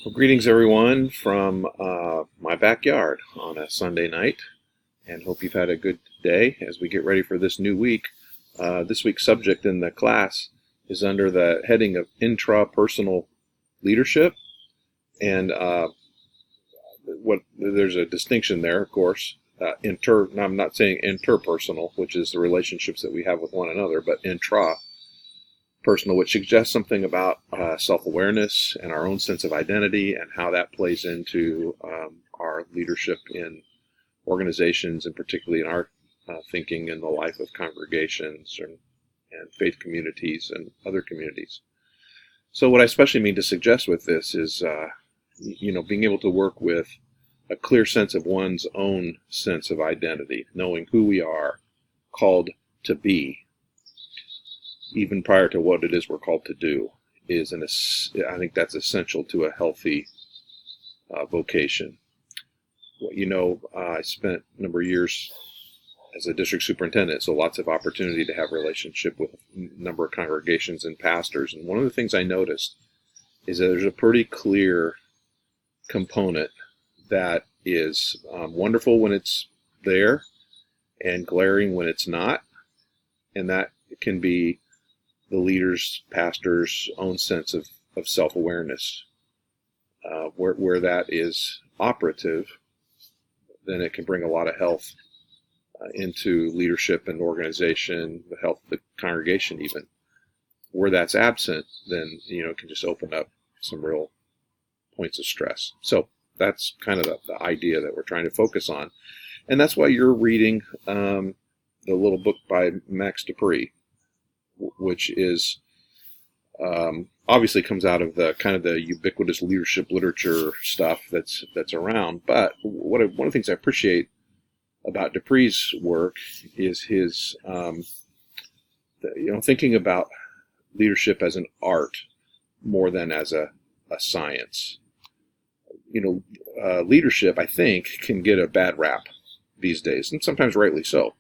Well, greetings everyone from my backyard on a Sunday night, and hope you've had a good day as we get ready for this new week. This week's subject in the class is under the heading of intrapersonal leadership, and there's a distinction there, of course. I'm not saying interpersonal, which is the relationships that we have with one another, but intrapersonal, which suggests something about self-awareness and our own sense of identity and how that plays into our leadership in organizations, and particularly in our thinking in the life of congregations and faith communities and other communities. So what I especially mean to suggest with this is, being able to work with a clear sense of one's own sense of identity, knowing who we are called to be, even prior to what it is we're called to do, I think that's essential to a healthy vocation. I spent a number of years as a district superintendent, so lots of opportunity to have relationship with a number of congregations and pastors. And one of the things I noticed is that there's a pretty clear component that is wonderful when it's there and glaring when it's not. And that can be the leader's, pastor's own sense of self-awareness. Where that is operative, then it can bring a lot of health into leadership and organization, the health of the congregation even. Where that's absent, then it can just open up some real points of stress. So that's kind of the idea that we're trying to focus on. And that's why you're reading the little book by Max Dupree, which is obviously comes out of the kind of the ubiquitous leadership literature stuff that's around. But one of the things I appreciate about Dupree's work is his thinking about leadership as an art more than as a science. Leadership, I think, can get a bad rap these days, and sometimes rightly so,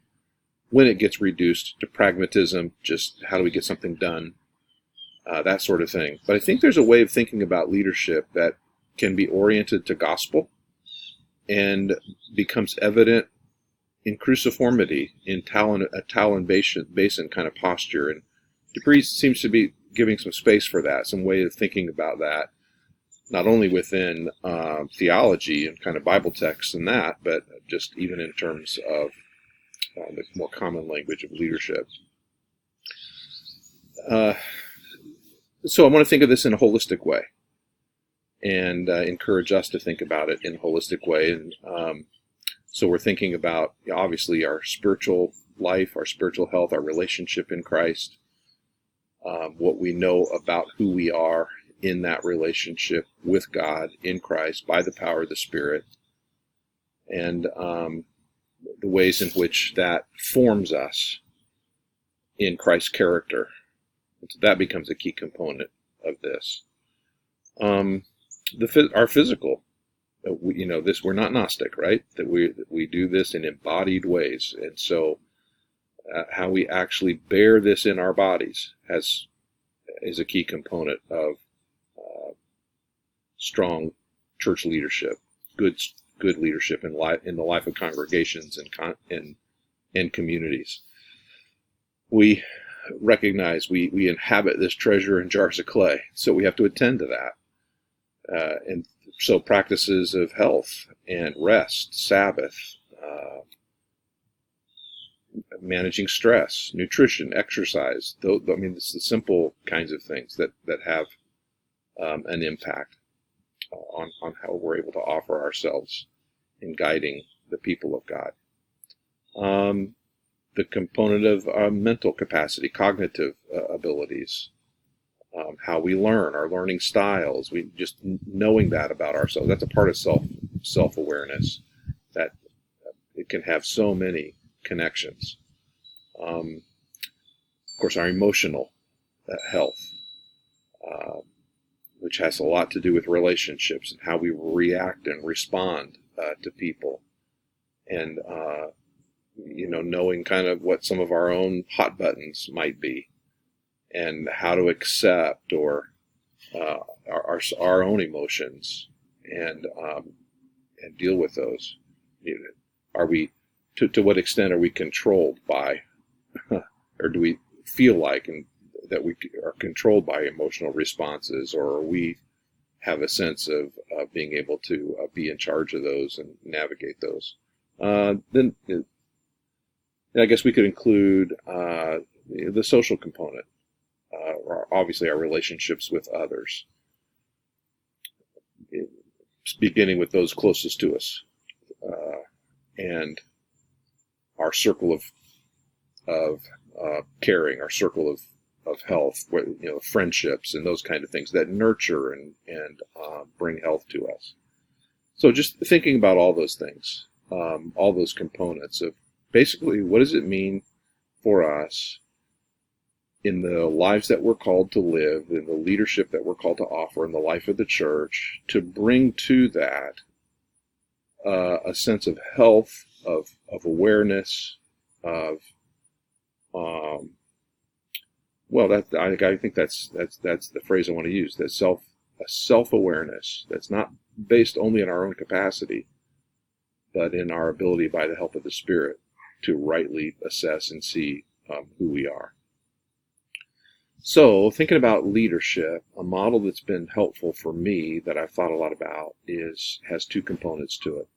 when it gets reduced to pragmatism, just how do we get something done, that sort of thing. But I think there's a way of thinking about leadership that can be oriented to gospel and becomes evident in cruciformity, in a talon basin kind of posture. And Dupree seems to be giving some space for that, some way of thinking about that, not only within theology and kind of Bible texts and that, but just even in terms of the more common language of leadership. So I want to think of this in a holistic way, and encourage us to think about it in a holistic way. And so we're thinking about, obviously, our spiritual life, our spiritual health, our relationship in Christ, what we know about who we are in that relationship with God in Christ by the power of the Spirit, and the ways in which that forms us in Christ's character. So that becomes a key component of this. Our physical, we're not Gnostic, right? That we do this in embodied ways, and so how we actually bear this in our bodies is a key component of strong church leadership, good leadership in the life of congregations and communities. We recognize we inhabit this treasure in jars of clay, so we have to attend to that. And so practices of health and rest, Sabbath, managing stress, nutrition, exercise, it's the simple kinds of things that have an impact on how we're able to offer ourselves in guiding the people of God. The component of mental capacity, cognitive abilities, how we learn, our learning styles, we just knowing that about ourselves. That's a part of self-awareness, that it can have so many connections. Of course, our emotional health, which has a lot to do with relationships and how we react and respond to people, and knowing kind of what some of our own hot buttons might be, and how to accept or our own emotions and deal with those. Are we to what extent are we controlled by, or do we feel like that we are controlled by emotional responses, or are we have a sense of being able to be in charge of those and navigate those? Then I guess we could include the social component, obviously our relationships with others, beginning with those closest to us, and our circle of caring, our circle of health, friendships and those kind of things that nurture and bring health to us. So just thinking about all those things, all those components of basically what does it mean for us in the lives that we're called to live, in the leadership that we're called to offer in the life of the church, to bring to that a sense of health, of awareness, of I think that's the phrase I want to use. That self-awareness that's not based only on our own capacity, but in our ability by the help of the Spirit to rightly assess and see who we are. So, thinking about leadership, a model that's been helpful for me that I've thought a lot about has two components to it.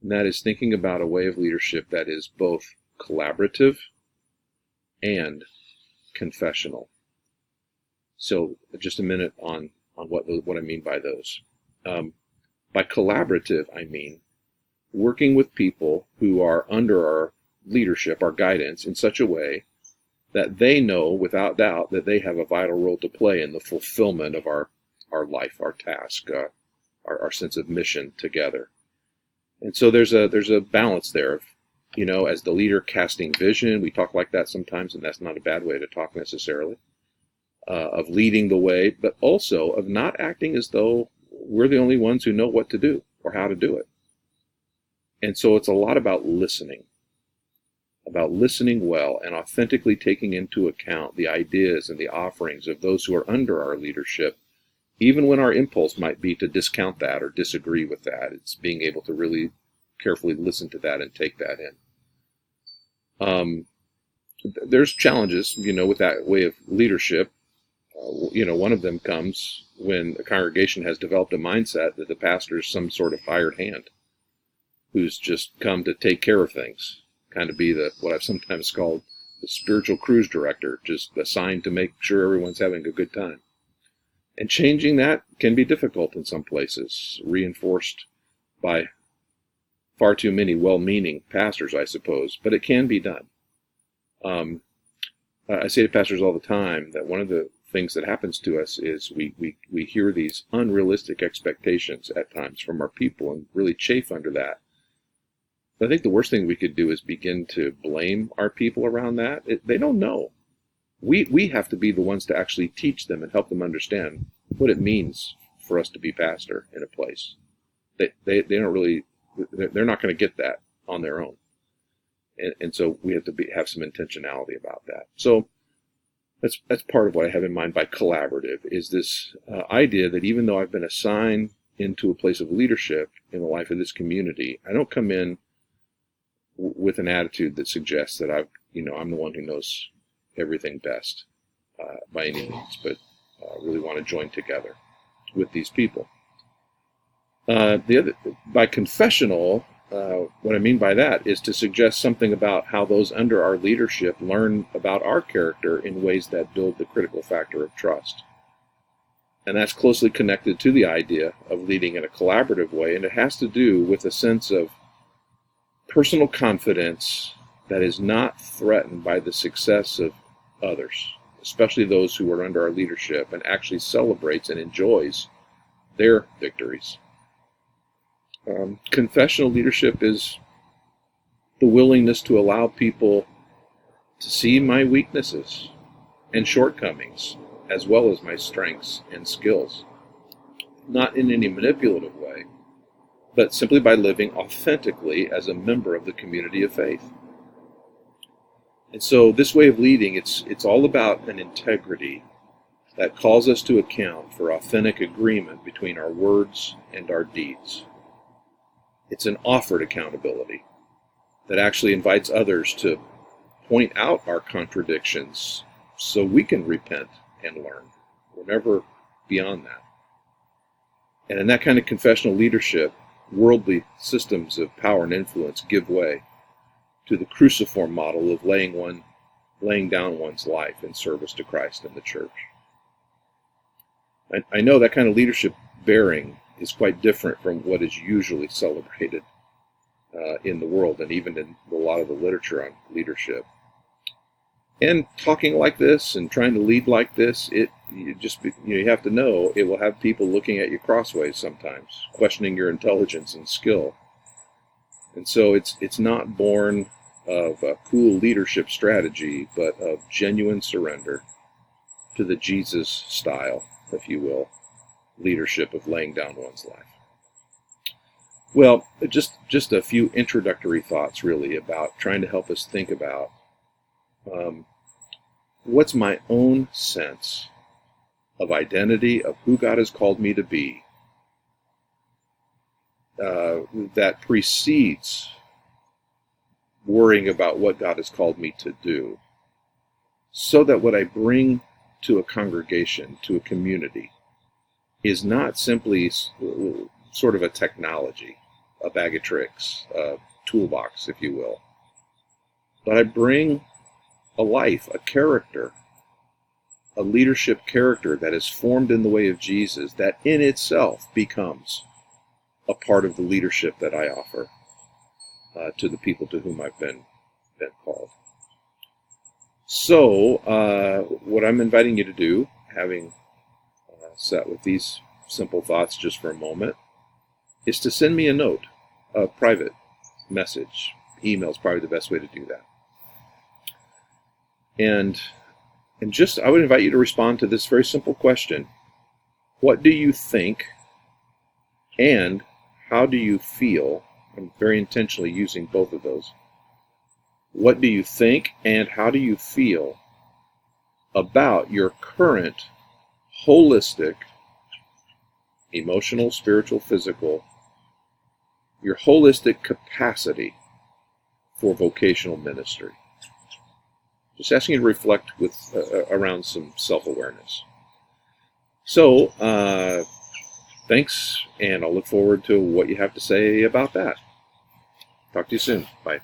And that is thinking about a way of leadership that is both collaborative and confessional. So, just a minute on what I mean by those. By collaborative, I mean working with people who are under our leadership, our guidance, in such a way that they know without doubt that they have a vital role to play in the fulfillment of our life, our task, our sense of mission together. And so there's a balance there of, as the leader casting vision, we talk like that sometimes, and that's not a bad way to talk necessarily, of leading the way, but also of not acting as though we're the only ones who know what to do or how to do it. And so it's a lot about listening well and authentically taking into account the ideas and the offerings of those who are under our leadership, even when our impulse might be to discount that or disagree with that. It's being able to really carefully listen to that and take that in. There's challenges, with that way of leadership. One of them comes when a congregation has developed a mindset that the pastor is some sort of hired hand who's just come to take care of things. Kind of be what I've sometimes called the spiritual cruise director, just assigned to make sure everyone's having a good time. And changing that can be difficult in some places, reinforced by far too many well-meaning pastors, I suppose, but it can be done. I say to pastors all the time that one of the things that happens to us is we hear these unrealistic expectations at times from our people and really chafe under that. I think the worst thing we could do is begin to blame our people around that. They don't know. We have to be the ones to actually teach them and help them understand what it means for us to be pastor in a place. They don't really, they're not going to get that on their own. And so we have to have some intentionality about that. So that's part of what I have in mind by collaborative, is this idea that even though I've been assigned into a place of leadership in the life of this community, I don't come in with an attitude that suggests that I'm the one who knows everything best by any means, but really want to join together with these people. By confessional, what I mean by that is to suggest something about how those under our leadership learn about our character in ways that build the critical factor of trust. And that's closely connected to the idea of leading in a collaborative way, and it has to do with a sense of personal confidence that is not threatened by the success of others, especially those who are under our leadership, and actually celebrates and enjoys their victories. Confessional leadership is the willingness to allow people to see my weaknesses and shortcomings, as well as my strengths and skills, not in any manipulative way, but simply by living authentically as a member of the community of faith. And so this way of leading, it's all about an integrity that calls us to account for authentic agreement between our words and our deeds. It's an offered accountability that actually invites others to point out our contradictions so we can repent and learn. We're never beyond that. And in that kind of confessional leadership, worldly systems of power and influence give way to the cruciform model of laying down one's life in service to Christ and the church. I know that kind of leadership bearing is quite different from what is usually celebrated in the world and even in a lot of the literature on leadership. And talking like this and trying to lead like this, you have to know it will have people looking at you crossways sometimes, questioning your intelligence and skill. And so it's not born of a cool leadership strategy, but of genuine surrender to the Jesus style, if you will, leadership of laying down one's life. Well, just a few introductory thoughts really about trying to help us think about what's my own sense of identity, of who God has called me to be, that precedes worrying about what God has called me to do, so that what I bring to a congregation, to a community, is not simply sort of a technology, a bag of tricks, a toolbox, if you will, but I bring a life, a character, a leadership character that is formed in the way of Jesus, that in itself becomes a part of the leadership that I offer to the people to whom I've been called. So, what I'm inviting you to do, having sat with these simple thoughts just for a moment, is to send me a note, a private message. Email is probably the best way to do that. And just, I would invite you to respond to this very simple question. What do you think and how do you feel? I'm very intentionally using both of those. What do you think and how do you feel about your current holistic, emotional, spiritual, physical, your holistic capacity for vocational ministry? Just asking you to reflect around some self-awareness. So, thanks, and I'll look forward to what you have to say about that. Talk to you soon. Bye.